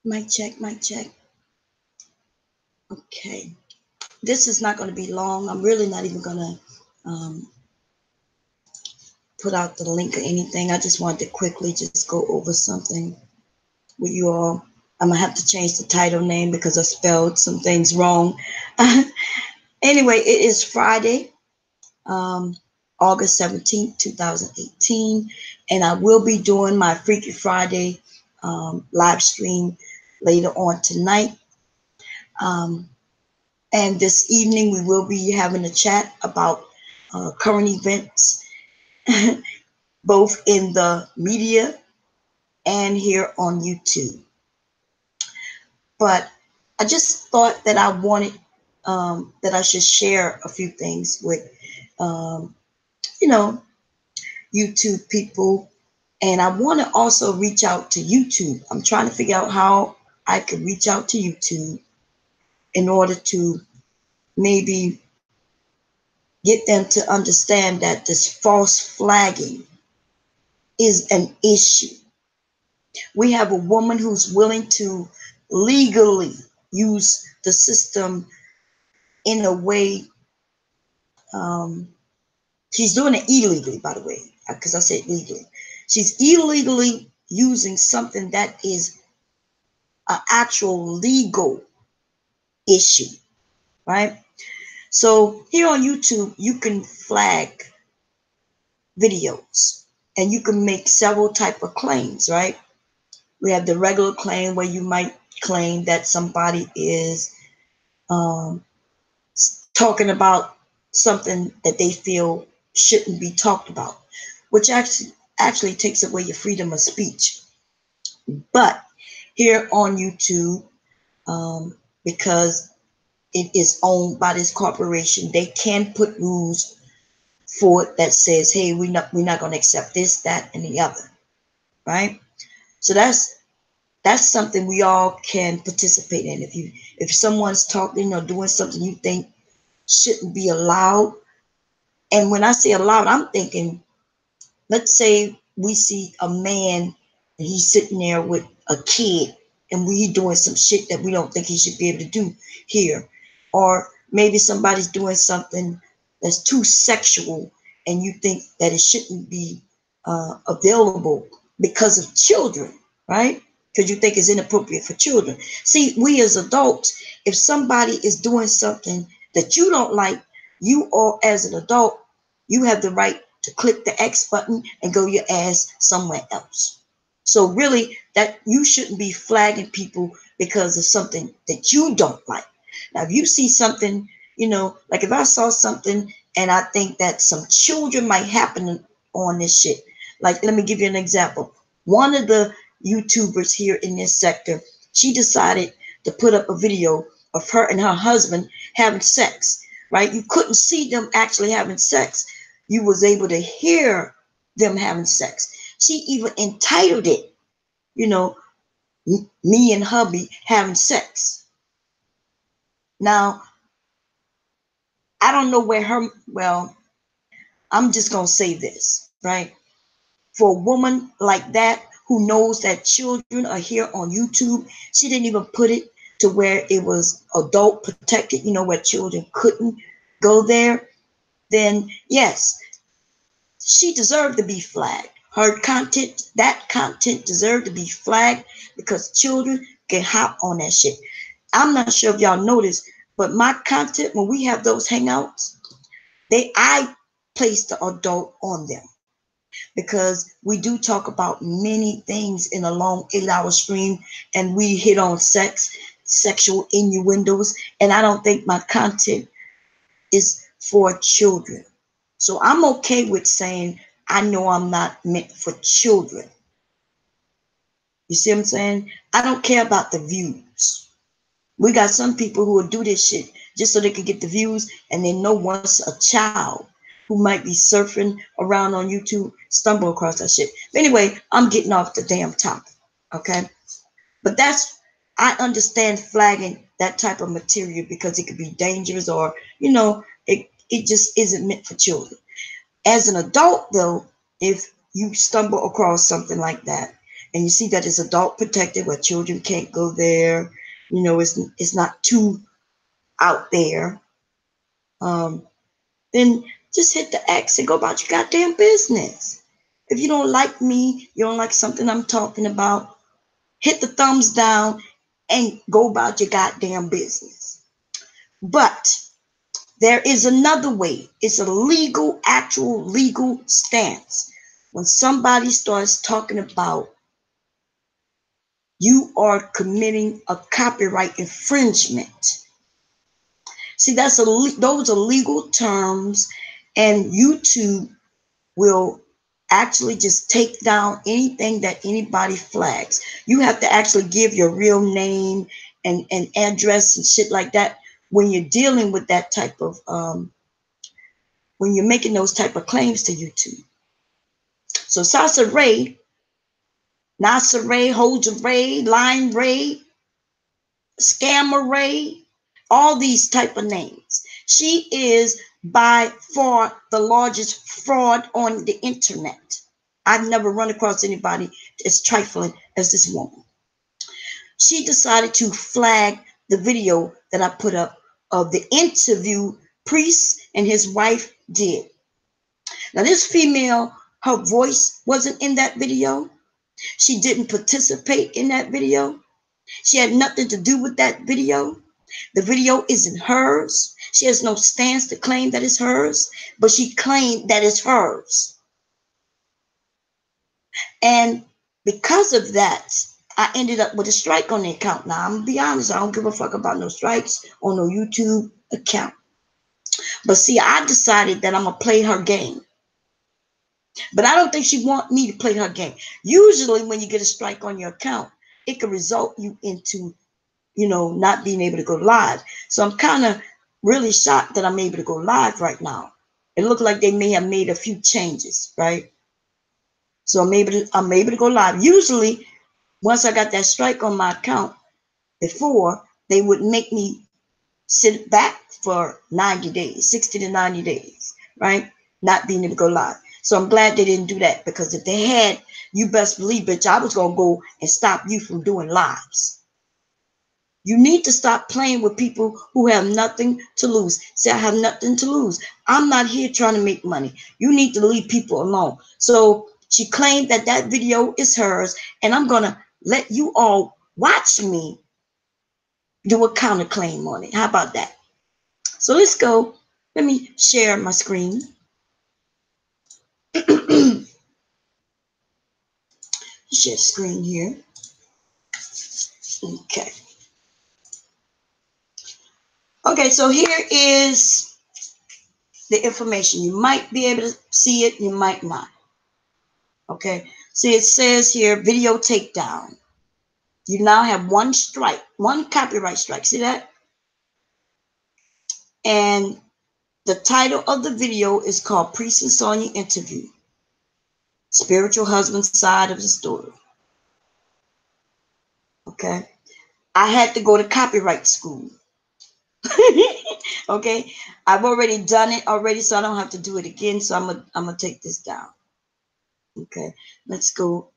Mic check, mic check. Okay. This is not going to be long. I'm really not even going to put out the link or anything. I just wanted to quickly just go over something with you all. I'm going to have to change the title name because I spelled some things wrong. Anyway, it is Friday, August 17th, 2018, and I will be doing my Freaky Friday live stream later on tonight. And this evening, we will be having a chat about current events, both in the media and here on YouTube. But I just thought that I wanted, that I should share a few things with, you know, YouTube people. And I want to also reach out to YouTube. I'm trying to figure out how I could reach out to YouTube in order to maybe get them to understand that this false flagging is an issue. We have a woman who's willing to legally use the system in a way. She's doing it illegally, by the way, because I said legally. She's illegally using something that is an actual legal issue, right? So here on YouTube, you can flag videos and you can make several type of claims, right? We have the regular claim where you might claim that somebody is talking about something that they feel shouldn't be talked about, which actually takes away your freedom of speech. But here on YouTube, because it is owned by this corporation, they can put rules for it that says, hey, we're not going to accept this, that, and the other, right? So that's something we all can participate in. If someone's talking or doing something you think shouldn't be allowed, and when I say allowed, I'm thinking, let's say we see a man and he's sitting there with a kid and we doing some shit that we don't think he should be able to do here. Or maybe somebody's doing something that's too sexual and you think that it shouldn't be available because of children, right? Because you think it's inappropriate for children. See, we as adults, if somebody is doing something that you don't like, you or as an adult, you have the right to click the X button and go your ass somewhere else. So really, that you shouldn't be flagging people because of something that you don't like. Now, if you see something, like if I saw something and I think that some children might happen on this shit, like let me give you an example. One of the YouTubers here in this sector, she decided to put up a video of her and her husband having sex, right? You couldn't see them actually having sex. You was able to hear them having sex. She even entitled it, me and hubby having sex. Now, I don't know I'm just going to say this, right? For a woman like that who knows that children are here on YouTube, she didn't even put it to where it was adult protected, where children couldn't go there. Then yes, she deserved to be flagged. That content deserved to be flagged because children can hop on that shit. I'm not sure if y'all noticed, but my content, when we have those hangouts, I place the adult on them because we do talk about many things in a long 8-hour stream, and we hit on sexual innuendos, and I don't think my content is for children. So I'm okay with saying I know I'm not meant for children. You see what I'm saying? I don't care about the views. We got some people who will do this shit just so they can get the views, and they know once a child who might be surfing around on YouTube stumble across that shit. But anyway, I'm getting off the damn topic, okay? But I understand flagging that type of material because it could be dangerous, or, it just isn't meant for children. As an adult, though, if you stumble across something like that, and you see that it's adult protected where children can't go there, you know, it's not too out there, then just hit the X and go about your goddamn business. If you don't like me, you don't like something I'm talking about, hit the thumbs down and go about your goddamn business. But there is another way. It's a legal, actual legal stance. When somebody starts talking about you are committing a copyright infringement. See, those are legal terms, and YouTube will actually just take down anything that anybody flags. You have to actually give your real name and address and shit like that when you're dealing with that type of when you're making those type of claims to YouTube. So Sasa Ray, Nasa Ray, Hoja Ray, Line Ray, Scammer Ray, all these type of names. She is by far the largest fraud on the internet. I've never run across anybody as trifling as this woman. She decided to flag the video that I put up of the interview Priest and his wife did. Now this female, her voice wasn't in that video. She didn't participate in that video. She had nothing to do with that video. The video isn't hers. She has no stance to claim that it's hers, but she claimed that it's hers. And because of that, I ended up with a strike on the account. Now, I'm going to be honest, I don't give a fuck about no strikes on no YouTube account. But see, I decided that I'm going to play her game. But I don't think she want me to play her game. Usually when you get a strike on your account, it can result you into, you know, not being able to go live. So I'm kind of really shocked that I'm able to go live right now. It looked like they may have made a few changes, right? So I'm able to go live. Usually, once I got that strike on my account, before they would make me sit back for 90 days, 60 to 90 days, right? Not being able to go live. So I'm glad they didn't do that, because if they had, you best believe, bitch, I was going to go and stop you from doing lives. You need to stop playing with people who have nothing to lose. Say, I have nothing to lose. I'm not here trying to make money. You need to leave people alone. So she claimed that that video is hers, and I'm going to let you all watch me do a counterclaim on it. How about that? So let's go. Let me share my screen. Share screen here. Okay. Okay, so here is the information. You might be able to see it, you might not. Okay, see, it says here, video takedown. You now have one strike, one copyright strike. See that? And the title of the video is called Priest and Sonecea Interview. Spiritual husband side of the story. Okay. I had to go to copyright school. Okay. I've already done it already, so I don't have to do it again. So I'm gonna take this down. Okay. Let's go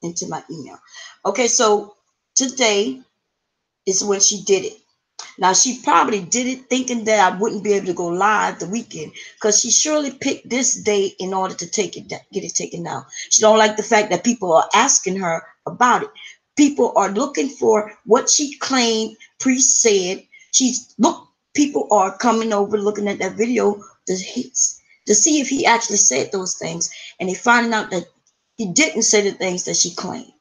into my email. Okay, so today is when she did it. Now, she probably did it thinking that I wouldn't be able to go live the weekend, because she surely picked this day in order to get it taken down. She don't like the fact that people are asking her about it. People are looking for what she claimed Priest said. People are coming over looking at that video to see if he actually said those things, and they finding out that he didn't say the things that she claimed.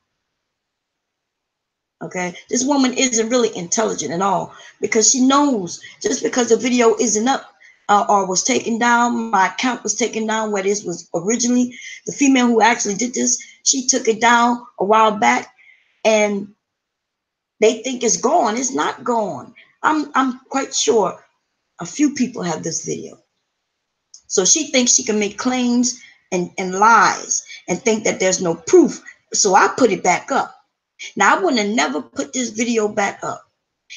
Okay, this woman isn't really intelligent at all, because she knows just because the video isn't up or was taken down, my account was taken down where this was originally. The female who actually did this, she took it down a while back, and they think it's gone. It's not gone. I'm quite sure a few people have this video. So she thinks she can make claims and lies and think that there's no proof. So I put it back up. Now, I wouldn't have never put this video back up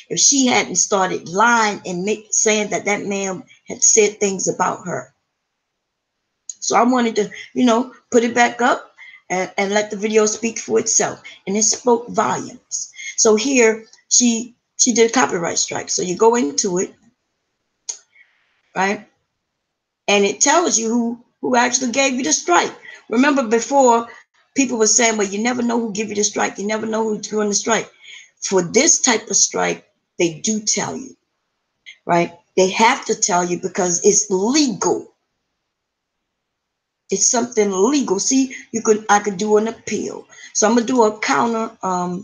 if she hadn't started lying and saying that that man had said things about her. So I wanted to, put it back up and let the video speak for itself. And it spoke volumes. So here she did a copyright strike. So you go into it, right? And it tells you who actually gave you the strike. Remember before, people were saying, well, you never know who give you the strike. You never know who's doing the strike. For this type of strike, they do tell you, right? They have to tell you because it's legal. It's something legal. See, I could do an appeal. So I'm gonna do a counter on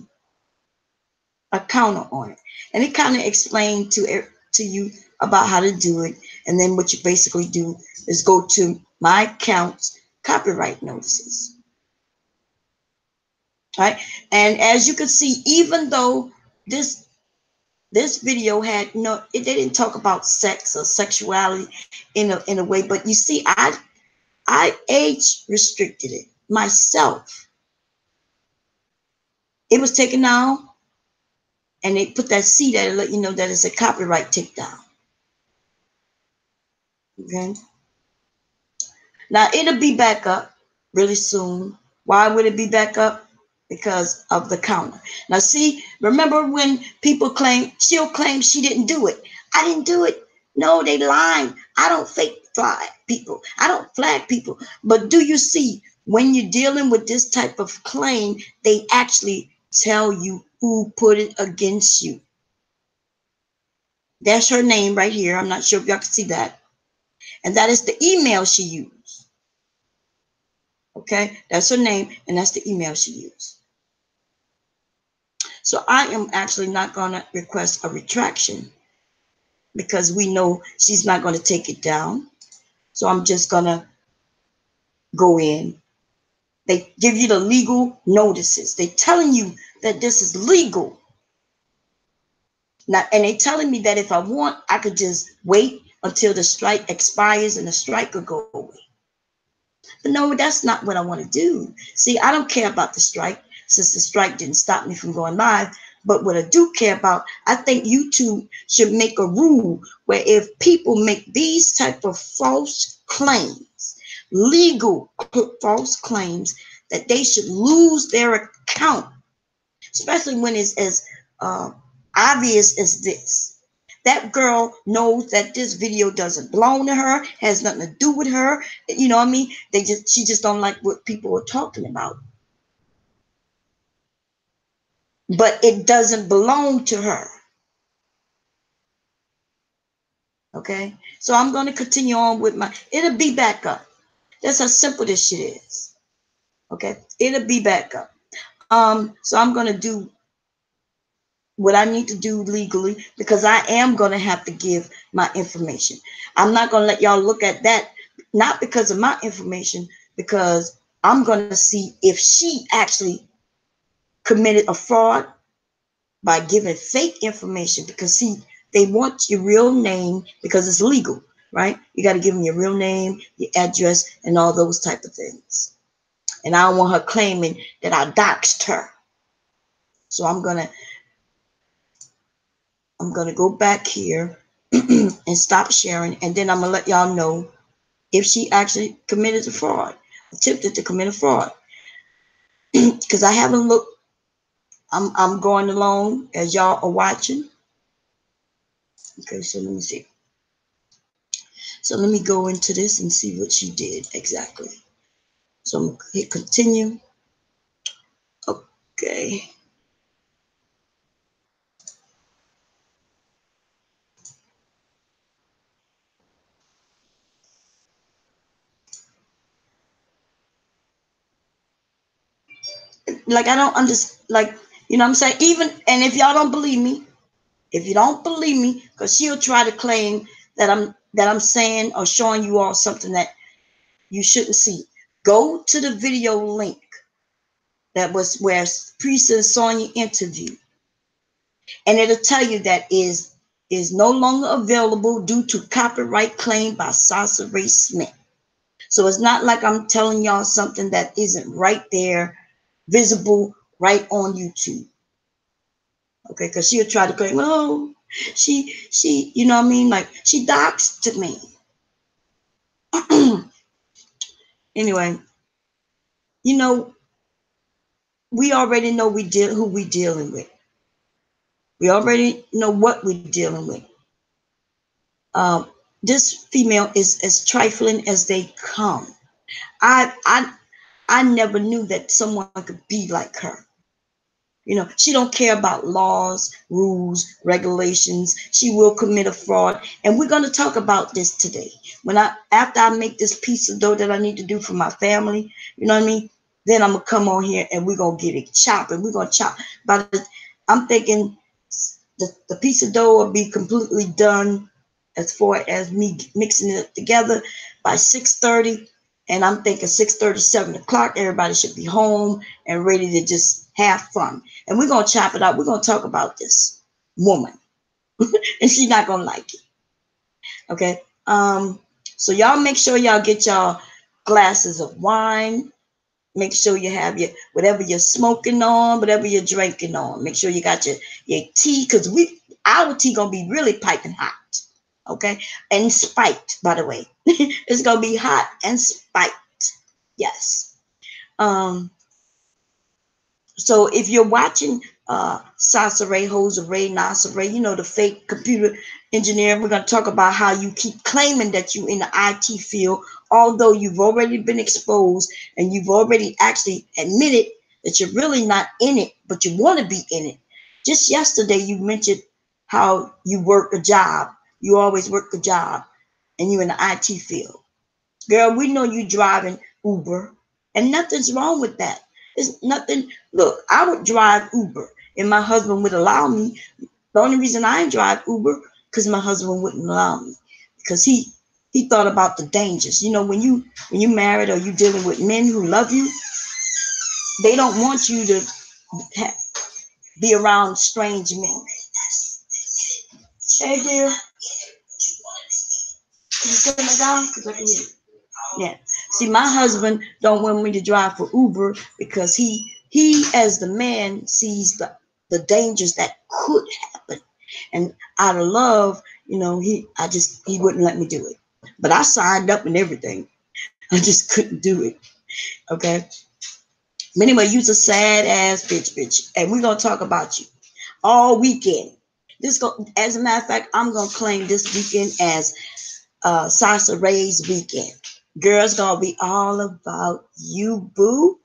it, and it kind of explained to you about how to do it. And then what you basically do is go to my account's copyright notices, right? And as you can see, even though this video had they didn't talk about sex or sexuality in a way, but you see, I age restricted it myself. It was taken down, and they put that C there to let you know that it's a copyright takedown. Okay. Now it'll be back up really soon. Why would it be back up? Because of the counter. Now see, remember when people she'll claim she didn't do it. I didn't do it. No, they lying. I don't fake flag people. I don't flag people. But do you see, when you're dealing with this type of claim, they actually tell you who put it against you. That's her name right here. I'm not sure if y'all can see that. And that is the email she used. Okay, that's her name, and that's the email she used. So I am actually not going to request a retraction because we know she's not going to take it down. So I'm just going to go in. They give you the legal notices. They're telling you that this is legal. Now, and they're telling me that if I want, I could just wait until the strike expires and the strike could go away. But no, that's not what I want to do. See, I don't care about the strike, since the strike didn't stop me from going live. But what I do care about, I think YouTube should make a rule where if people make these type of false claims, legal false claims, that they should lose their account, especially when it's as obvious as this. That girl knows that this video doesn't belong to her, has nothing to do with her. You know what I mean? She just don't like what people are talking about. But it doesn't belong to her. Okay? So I'm going to continue on with it'll be back up. That's how simple this shit is. Okay? It'll be back up. So I'm going to do what I need to do legally, because I am going to have to give my information. I'm not going to let y'all look at that, not because of my information, because I'm going to see if she actually committed a fraud by giving fake information. Because see, they want your real name because it's legal, right? You got to give them your real name, your address, and all those type of things. And I don't want her claiming that I doxed her. So I'm gonna go back here and stop sharing, and then I'm gonna let y'all know if she actually committed a fraud, attempted to commit a fraud. Because I haven't looked. I'm going along as y'all are watching. Okay, so let me see. So let me go into this and see what she did exactly. So I'm gonna hit continue. Okay. Like, I don't understand. Like, you know what I'm saying? Even, and if y'all don't believe me, because she'll try to claim that I'm saying or showing you all something that you shouldn't see. Go to the video link that was where Priestess Sonya interviewed, and it'll tell you that is no longer available due to copyright claim by Sasha Ray Smith. So it's not like I'm telling y'all something that isn't right there, visible right on YouTube. Okay, because she'll try to claim, oh, she, you know what I mean? Like, she doxed me. Anyway, you know, we already know who we dealing with. We already know what we're dealing with. Um, this female is as trifling as they come. I I I never knew that someone could be like her. She don't care about laws, rules, regulations. She will commit a fraud, and we're going to talk about this today. After I make this piece of dough that I need to do for my family, you know what I mean? Then I'm gonna come on here and we're gonna get it chopping. We're gonna chop. I'm thinking the piece of dough will be completely done as far as me mixing it together by 6:30. And I'm thinking 6:30, 7 o'clock, everybody should be home and ready to just have fun. And we're going to chop it up. We're going to talk about this woman. And she's not going to like it. Okay? So y'all make sure y'all get y'all glasses of wine. Make sure you have your whatever you're smoking on, whatever you're drinking on. Make sure you got your tea, because our tea gonna be really piping hot. Okay? And spiked, by the way. It's gonna be hot and spiked. Yes. So if you're watching Sasare, Jose, Nasare, the fake computer engineer, we're going to talk about how you keep claiming that you're in the IT field, although you've already been exposed and you've already actually admitted that you're really not in it, but you want to be in it. Just yesterday, you mentioned how you work a job. You always work a job and you're in the IT field. Girl, we know you driving Uber, and nothing's wrong with that. It's nothing. Look, I would drive Uber, and my husband would allow me. The only reason I didn't drive Uber because my husband wouldn't allow me, because he thought about the dangers. When you married or you dealing with men who love you, they don't want you to be around strange men. Hey, dear, can you turn it down? Because I can hear you. Yeah. See, my husband don't want me to drive for Uber because he as the man sees the dangers that could happen. And out of love, he wouldn't let me do it. But I signed up and everything. I just couldn't do it. Okay. But anyway, you's a sad ass bitch. And we're gonna talk about you all weekend. As a matter of fact, I'm gonna claim this weekend as Sasa Ray's weekend. Girls gonna be all about you, boo.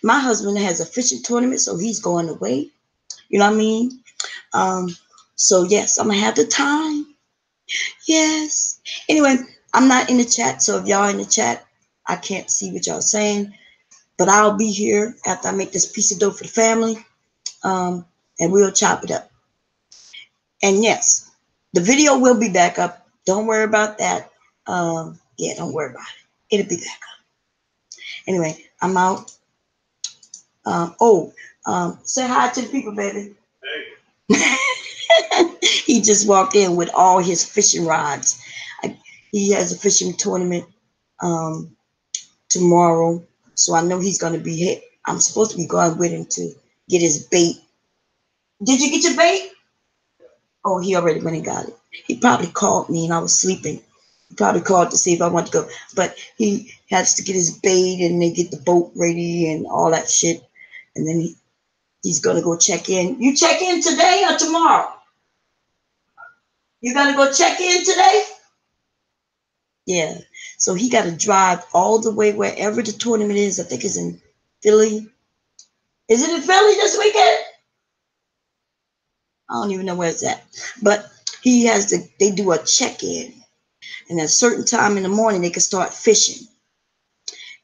My husband has a fishing tournament, so he's going away. You know what I mean? So yes, I'm gonna have the time. Yes. Anyway, I'm not in the chat, so if y'all in the chat, I can't see what y'all saying. But I'll be here after I make this piece of dough for the family. And we'll chop it up. And yes, the video will be back up. Don't worry about that. Yeah, don't worry about it. It'll be back up. Anyway, I'm out. Say hi to the people, baby. Hey. He just walked in with all his fishing rods. He has a fishing tournament tomorrow, so I know he's going to be hit. I'm supposed to be going with him to get his bait. Did you get your bait? Oh, he already went and got it. He probably called me and I was sleeping. He probably called to see if I wanted to go. But he has to get his bait and they get the boat ready and all that shit. And then he's going to go check in. You check in today or tomorrow? You got to go check in today? Yeah. So he got to drive all the way wherever the tournament is. I think it's in Philly. Is it in Philly this weekend? I don't even know where it's at. But they do a check-in. And at a certain time in the morning, they can start fishing.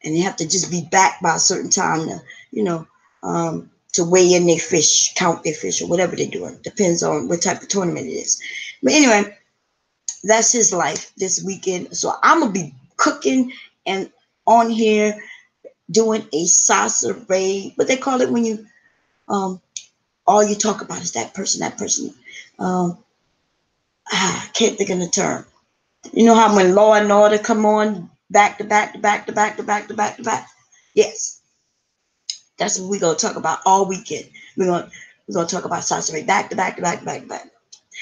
And they have to just be back by a certain time to weigh in their fish, count their fish, or whatever they're doing. Depends on what type of tournament it is. But anyway, that's his life this weekend. So I'm going to be cooking and on here doing a salsa raid. What they call it when you, all you talk about is that person. I can't think of the term. You know how when Law and Order come on back to back to back to back to back to back to back? Yes. That's what we're going to talk about all weekend. We're going to talk about salsa back to back to back to back to back.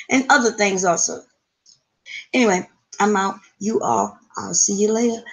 And other things also. Anyway, I'm out. You all. I'll see you later.